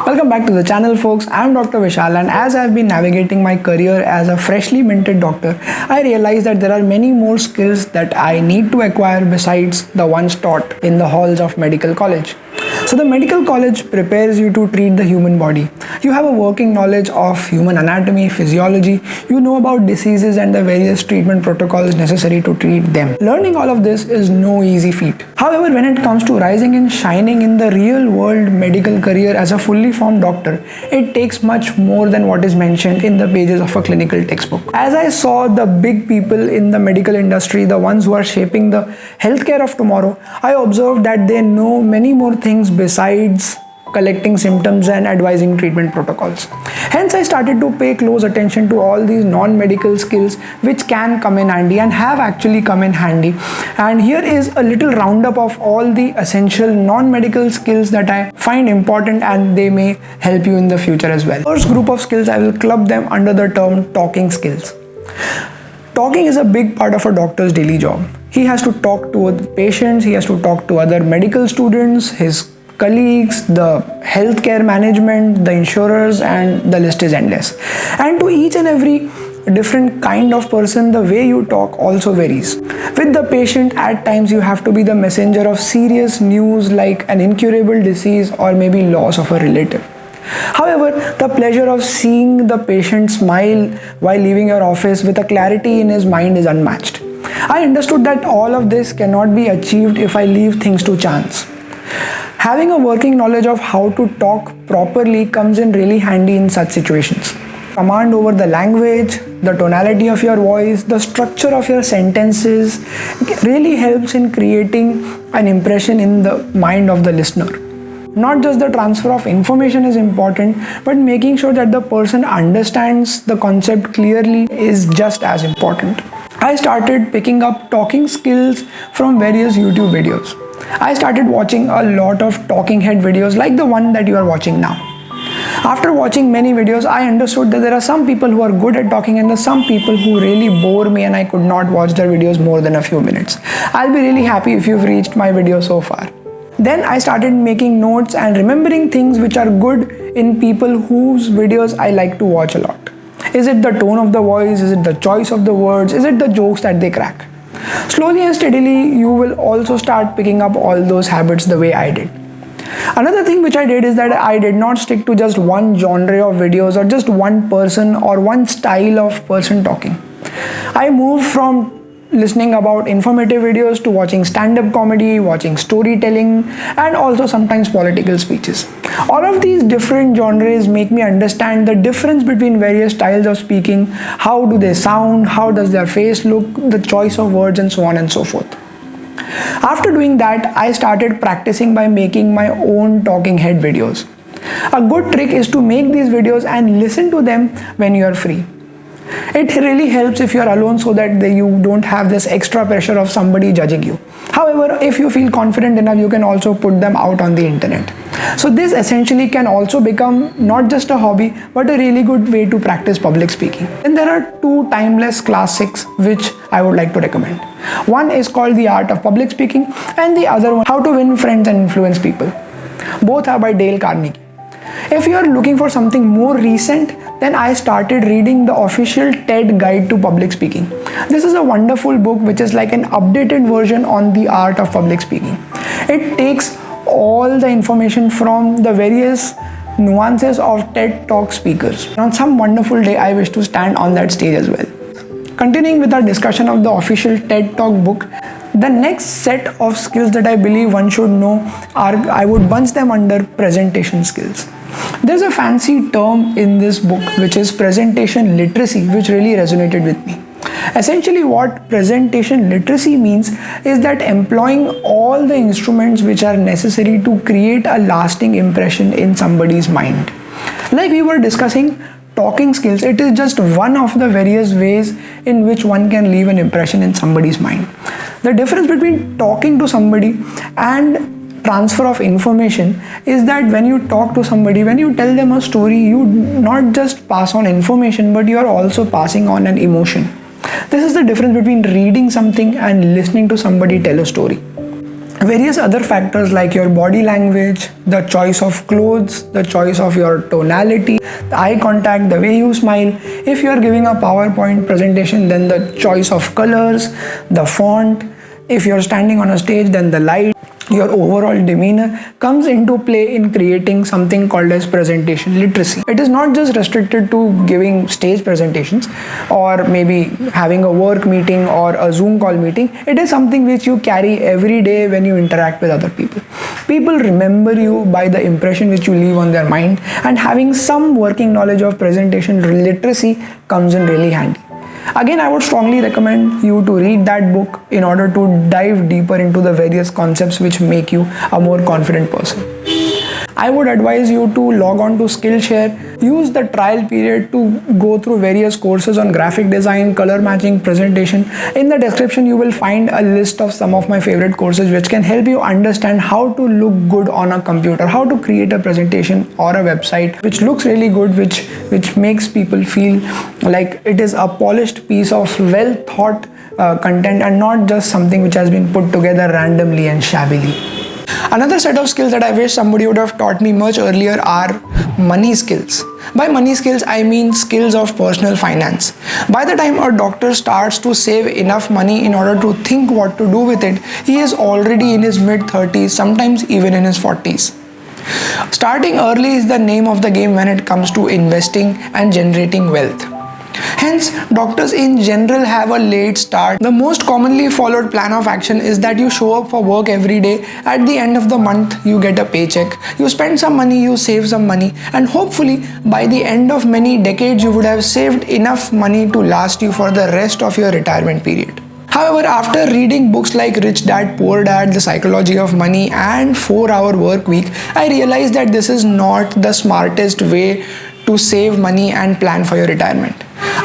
Welcome back to the channel, folks. I'm Dr. Vishal, and as I've been navigating my career as a freshly minted doctor, I realized that there are many more skills that I need to acquire besides the ones taught in the halls of medical college. So the medical college prepares you to treat the human body. You have a working knowledge of human anatomy, physiology. You know about diseases and the various treatment protocols necessary to treat them. Learning all of this is no easy feat. However, when it comes to rising and shining in the real world medical career as a fully formed doctor, it takes much more than what is mentioned in the pages of a clinical textbook. As I saw the big people in the medical industry, the ones who are shaping the healthcare of tomorrow, I observed that they know many more things besides collecting symptoms and advising treatment protocols. Hence, I started to pay close attention to all these non-medical skills which can come in handy and have actually come in handy. And here is a little roundup of all the essential non-medical skills that I find important and they may help you in the future as well. First group of skills, I will club them under the term talking skills. Talking is a big part of a doctor's daily job. He has to talk to the patients, he has to talk to other medical students, his colleagues, the healthcare management, the insurers, and the list is endless. And to each and every different kind of person, the way you talk also varies. With the patient, at times you have to be the messenger of serious news like an incurable disease or maybe loss of a relative. However, the pleasure of seeing the patient smile while leaving your office with a clarity in his mind is unmatched. I understood that all of this cannot be achieved if I leave things to chance. Having a working knowledge of how to talk properly comes in really handy in such situations. Command over the language, the tonality of your voice, the structure of your sentences really helps in creating an impression in the mind of the listener. Not just the transfer of information is important, but making sure that the person understands the concept clearly is just as important. I started picking up talking skills from various YouTube videos. I started watching a lot of talking head videos like the one that you are watching now. After watching many videos, I understood that there are some people who are good at talking and there are some people who really bore me and I could not watch their videos more than a few minutes. I'll be really happy if you've reached my video so far. Then I started making notes and remembering things which are good in people whose videos I like to watch a lot. Is it the tone of the voice? Is it the choice of the words? Is it the jokes that they crack? Slowly and steadily, you will also start picking up all those habits the way I did. Another thing which I did is that I did not stick to just one genre of videos or just one person or one style of person talking. I moved from listening about informative videos to watching stand-up comedy, watching storytelling, and also sometimes political speeches. All of these different genres make me understand the difference between various styles of speaking, how do they sound, how does their face look, the choice of words, and so on and so forth. After doing that, I started practicing by making my own talking head videos. A good trick is to make these videos and listen to them when you are free. It really helps if you are alone so that you don't have this extra pressure of somebody judging you. However, if you feel confident enough, you can also put them out on the internet. So this essentially can also become not just a hobby, but a really good way to practice public speaking. Then there are two timeless classics which I would like to recommend. One is called The Art of Public Speaking and the other one, How to Win Friends and Influence People. Both are by Dale Carnegie. If you are looking for something more recent, then I started reading the official TED Guide to Public Speaking. This is a wonderful book which is like an updated version on the art of public speaking. It takes all the information from the various nuances of TED Talk speakers. On some wonderful day, I wish to stand on that stage as well. Continuing with our discussion of the official TED Talk book, the next set of skills that I believe one should know are, I would bunch them under presentation skills. There's a fancy term in this book which is presentation literacy, which really resonated with me. Essentially, what presentation literacy means is that employing all the instruments which are necessary to create a lasting impression in somebody's mind. Like we were discussing, talking skills, it is just one of the various ways in which one can leave an impression in somebody's mind. The difference between talking to somebody and transfer of information is that when you talk to somebody, when you tell them a story, you not just pass on information, but you are also passing on an emotion. This is the difference between reading something and listening to somebody tell a story. Various other factors like your body language, the choice of clothes, the choice of your tonality, the eye contact, the way you smile. If you are giving a PowerPoint presentation, then the choice of colors, the font. If you're standing on a stage, then the light. Your overall demeanor comes into play in creating something called as presentation literacy. It is not just restricted to giving stage presentations or maybe having a work meeting or a Zoom call meeting. It is something which you carry every day when you interact with other people. People remember you by the impression which you leave on their mind, and having some working knowledge of presentation literacy comes in really handy. Again, I would strongly recommend you to read that book in order to dive deeper into the various concepts which make you a more confident person. I would advise you to log on to Skillshare, use the trial period to go through various courses on graphic design, color matching, presentation. In the description, you will find a list of some of my favorite courses which can help you understand how to look good on a computer, how to create a presentation or a website which looks really good, which makes people feel like it is a polished piece of well thought content and not just something which has been put together randomly and shabbily. Another set of skills that I wish somebody would have taught me much earlier are money skills. By money skills, I mean skills of personal finance. By the time a doctor starts to save enough money in order to think what to do with it, he is already in his mid-30s, sometimes even in his 40s. Starting early is the name of the game when it comes to investing and generating wealth. Hence, doctors in general have a late start. The most commonly followed plan of action is that you show up for work every day. At the end of the month, you get a paycheck. You spend some money, you save some money, and hopefully by the end of many decades, you would have saved enough money to last you for the rest of your retirement period. However, after reading books like Rich Dad, Poor Dad, The Psychology of Money, and 4-Hour Work Week, I realized that this is not the smartest way to save money and plan for your retirement.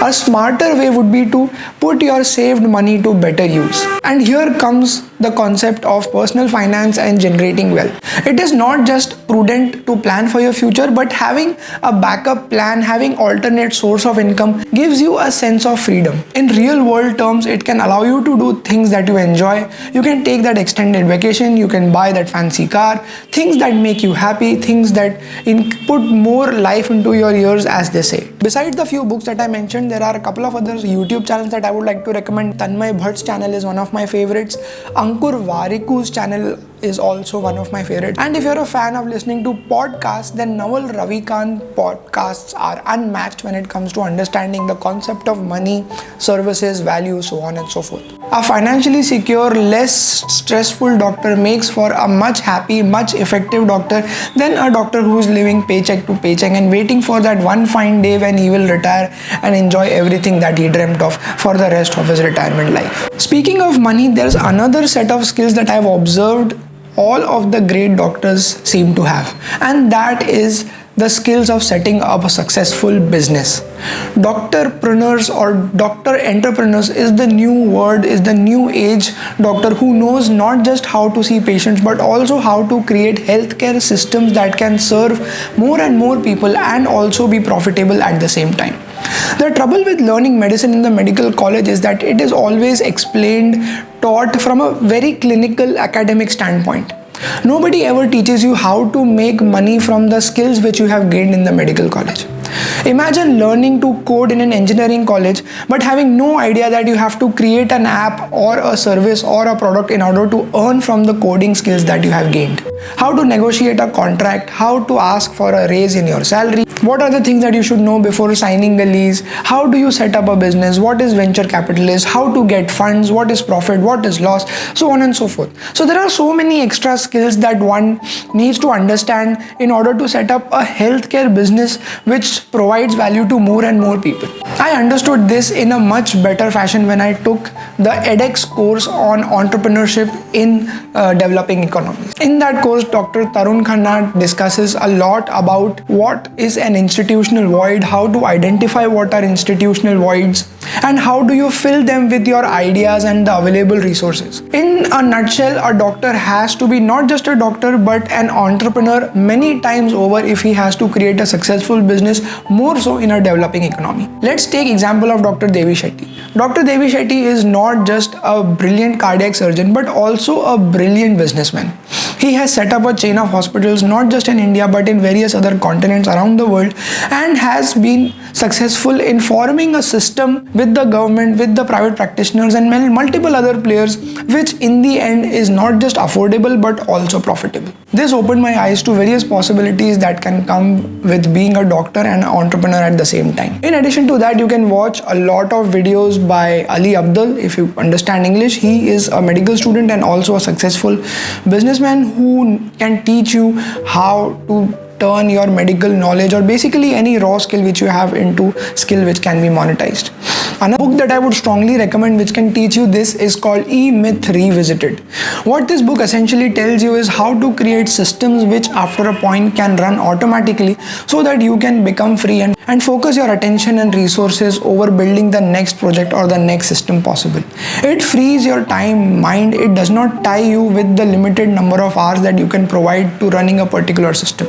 A smarter way would be to put your saved money to better use. And here comes the concept of personal finance and generating wealth. It is not just prudent to plan for your future, but having a backup plan, having alternate source of income gives you a sense of freedom. In real world terms, it can allow you to do things that you enjoy. You can take that extended vacation, you can buy that fancy car, things that make you happy, things that put more life into your years, as they say. Besides the few books that I mentioned, there are a couple of other YouTube channels that I would like to recommend. Tanmay Bhatt's channel is one of my favorites. Ankur Wariku's channel is also one of my favorites. And if you're a fan of listening to podcasts, then Naval Ravikant podcasts are unmatched when it comes to understanding the concept of money, services, value, so on and so forth. A financially secure, less stressful doctor makes for a much happy, much effective doctor than a doctor who is living paycheck to paycheck and waiting for that one fine day when he will retire and enjoy everything that he dreamt of for the rest of his retirement life. Speaking of money, there's another set of skills that I've observed all of the great doctors seem to have, and that is the skills of setting up a successful business. Doctorpreneurs or doctor entrepreneurs is the new word, is the new age doctor who knows not just how to see patients but also how to create healthcare systems that can serve more and more people and also be profitable at the same time. The trouble with learning medicine in the medical college is that it is always explained, taught from a very clinical academic standpoint. Nobody ever teaches you how to make money from the skills which you have gained in the medical college. Imagine learning to code in an engineering college but having no idea that you have to create an app or a service or a product in order to earn from the coding skills that you have gained. How to negotiate a contract, how to ask for a raise in your salary, what are the things that you should know before signing a lease, how do you set up a business, what is venture capitalist, how to get funds, what is profit, what is loss, so on and so forth. So there are so many extra skills that one needs to understand in order to set up a healthcare business which provides value to more and more people. I understood this in a much better fashion when I took the edX course on entrepreneurship in developing economies. In that course, Dr. Tarun Khanna discusses a lot about what is an institutional void, how to identify what are institutional voids, and how do you fill them with your ideas and the available resources. In a nutshell, a doctor has to be not just a doctor but an entrepreneur many times over if he has to create a successful business, more so in a developing economy. Let's take example of Dr. Devi Shetty. Dr. Devi Shetty is not just a brilliant cardiac surgeon but also a brilliant businessman. He has set up a chain of hospitals not just in India but in various other continents around the world, and has been successful in forming a system with the government, with the private practitioners and multiple other players, which in the end is not just affordable but also profitable. This opened my eyes to various possibilities that can come with being a doctor and an entrepreneur at the same time. In addition to that, you can watch a lot of videos by Ali Abdul. If you understand English, he is a medical student and also a successful businessman who can teach you how to turn your medical knowledge or basically any raw skill which you have into skill which can be monetized. Another book that I would strongly recommend which can teach you this is called E-Myth Revisited. What this book essentially tells you is how to create systems which after a point can run automatically so that you can become free and focus your attention and resources over building the next project or the next system possible. It frees your time, mind. It does not tie you with the limited number of hours that you can provide to running a particular system.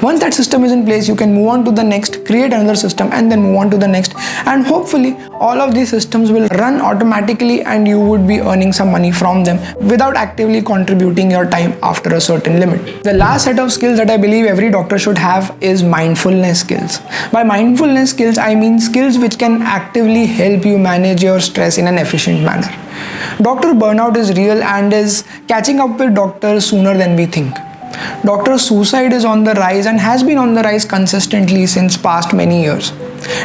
Once that system is in place, you can move on to the next, create another system and then move on to the next, and hopefully all of these systems will run automatically and you would be earning some money from them without actively contributing your time after a certain limit. The last set of skills that I believe every doctor should have is mindfulness skills. By mindfulness skills, I mean skills which can actively help you manage your stress in an efficient manner. Doctor burnout is real and is catching up with doctors sooner than we think. Doctor suicide is on the rise and has been on the rise consistently since past many years.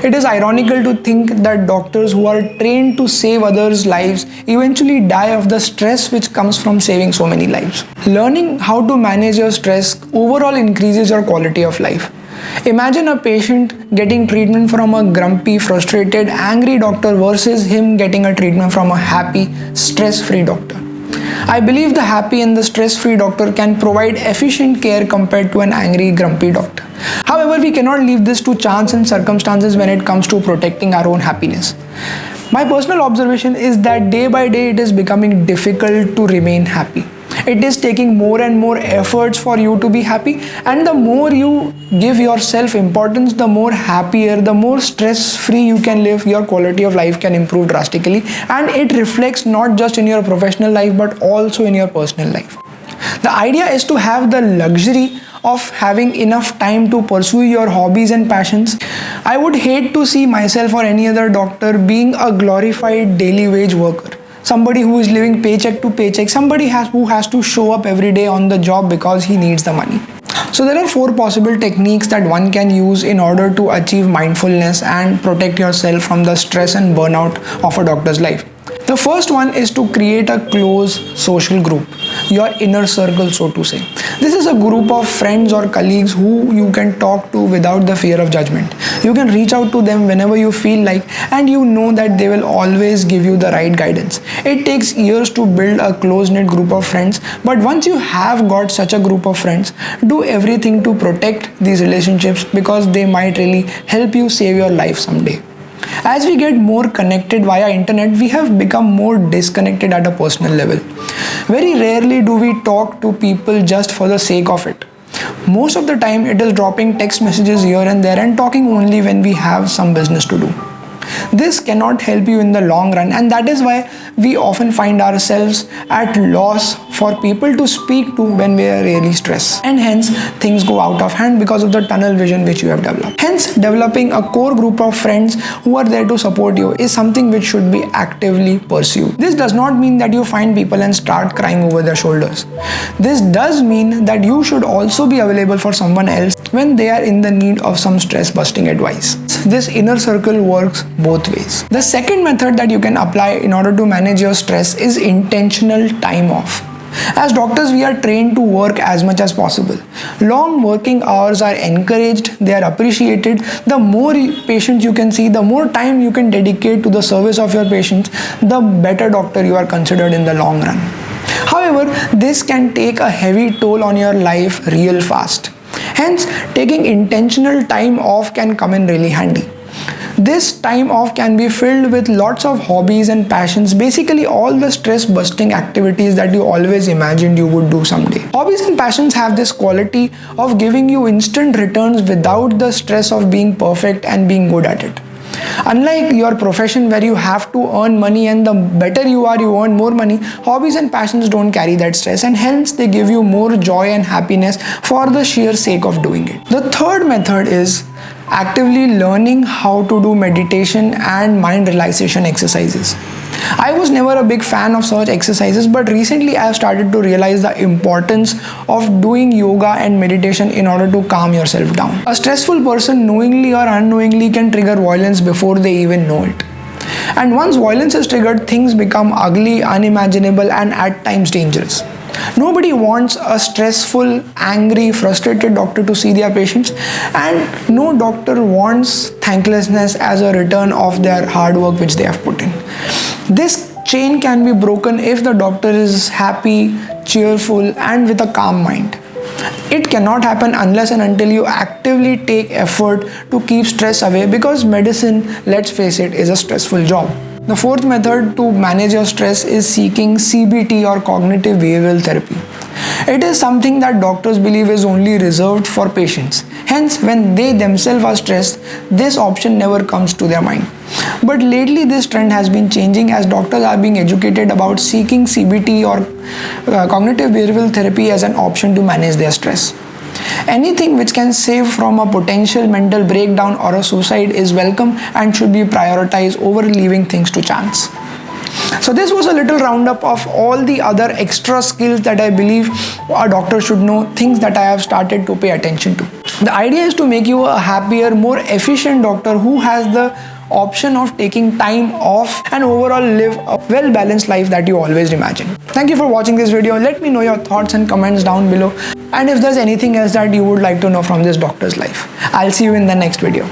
It is ironical to think that doctors who are trained to save others' lives eventually die of the stress which comes from saving so many lives. Learning how to manage your stress overall increases your quality of life. Imagine a patient getting treatment from a grumpy, frustrated, angry doctor versus him getting a treatment from a happy, stress-free doctor. I believe the happy and the stress-free doctor can provide efficient care compared to an angry, grumpy doctor. However, we cannot leave this to chance and circumstances when it comes to protecting our own happiness. My personal observation is that day by day it is becoming difficult to remain happy. It is taking more and more efforts for you to be happy, and the more you give yourself importance, the more happier, the more stress-free you can live, your quality of life can improve drastically, and it reflects not just in your professional life but also in your personal life. The idea is to have the luxury of having enough time to pursue your hobbies and passions. I would hate to see myself or any other doctor being a glorified daily wage worker. Somebody who is living paycheck to paycheck, somebody who has to show up every day on the job because he needs the money. So there are 4 possible techniques that one can use in order to achieve mindfulness and protect yourself from the stress and burnout of a doctor's life. The first one is to create a close social group, your inner circle, so to say. This is a group of friends or colleagues who you can talk to without the fear of judgment. You can reach out to them whenever you feel like, and you know that they will always give you the right guidance. It takes years to build a close-knit group of friends, but once you have got such a group of friends, do everything to protect these relationships because they might really help you save your life someday. As we get more connected via internet, we have become more disconnected at a personal level. Very rarely do we talk to people just for the sake of it. Most of the time it is dropping text messages here and there and talking only when we have some business to do. This cannot help you in the long run, and that is why we often find ourselves at loss for people to speak to when we are really stressed, and hence things go out of hand because of the tunnel vision which you have developed. Hence, developing a core group of friends who are there to support you is something which should be actively pursued. This does not mean that you find people and start crying over their shoulders. This does mean that you should also be available for someone else when they are in the need of some stress busting advice. This inner circle works both ways. The second method that you can apply in order to manage your stress is intentional time off. As doctors, we are trained to work as much as possible. Long working hours are encouraged, they are appreciated. The more patients you can see, the more time you can dedicate to the service of your patients, the better doctor you are considered in the long run. However, this can take a heavy toll on your life real fast. Hence, taking intentional time off can come in really handy. This time off can be filled with lots of hobbies and passions, basically all the stress busting activities that you always imagined you would do someday. Hobbies and passions have this quality of giving you instant returns without the stress of being perfect and being good at it. Unlike your profession where you have to earn money, and the better you are, you earn more money, hobbies and passions don't carry that stress, and hence they give you more joy and happiness for the sheer sake of doing it. The third method is actively learning how to do meditation and mind relaxation exercises. I was never a big fan of such exercises, but recently I have started to realize the importance of doing yoga and meditation in order to calm yourself down. A stressful person, knowingly or unknowingly, can trigger violence before they even know it. And once violence is triggered, things become ugly, unimaginable, and at times dangerous. Nobody wants a stressful, angry, frustrated doctor to see their patients, and no doctor wants thanklessness as a return of their hard work which they have put in. This chain can be broken if the doctor is happy, cheerful, and with a calm mind. It cannot happen unless and until you actively take effort to keep stress away, because medicine, let's face it, is a stressful job. The fourth method to manage your stress is seeking CBT or cognitive behavioral therapy. It is something that doctors believe is only reserved for patients. Hence, when they themselves are stressed, this option never comes to their mind. But lately this trend has been changing as doctors are being educated about seeking CBT or cognitive behavioral therapy as an option to manage their stress. Anything which can save from a potential mental breakdown or a suicide is welcome and should be prioritized over leaving things to chance. So this was a little roundup of all the other extra skills that I believe a doctor should know, things that I have started to pay attention to. The idea is to make you a happier, more efficient doctor who has the option of taking time off and overall live a well-balanced life that you always imagine. Thank you for watching this video. Let me know your thoughts and comments down below, and if there's anything else that you would like to know from this doctor's life. I'll see you in the next video.